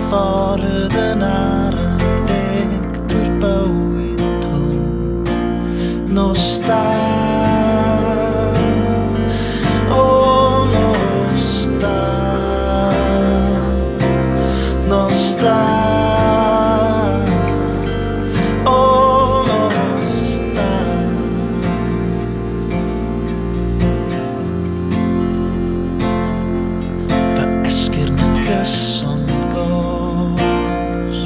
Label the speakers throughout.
Speaker 1: ffordd yn arbennig drwy'r bywyd hwn. Nos da, o nos da, nos da, o nos da. Fy esgyrn yn gyson gos,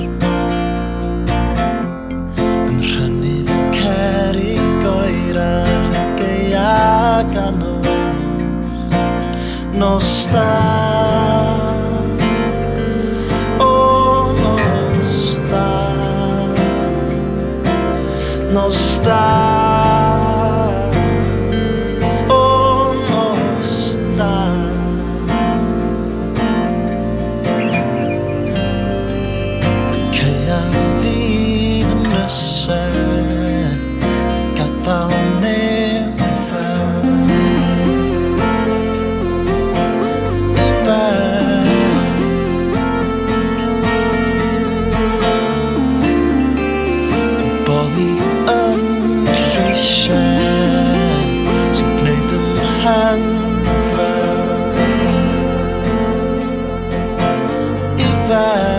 Speaker 1: yn rhynnu fy cerig oer ar gaeaf ganos. Nos da, o nos da, nos da, o nos da. Caeaf fydd yn nysau, gadael neb i fewn. Boddi yn lleisiau sy'n gwneud ymhen fel i fel.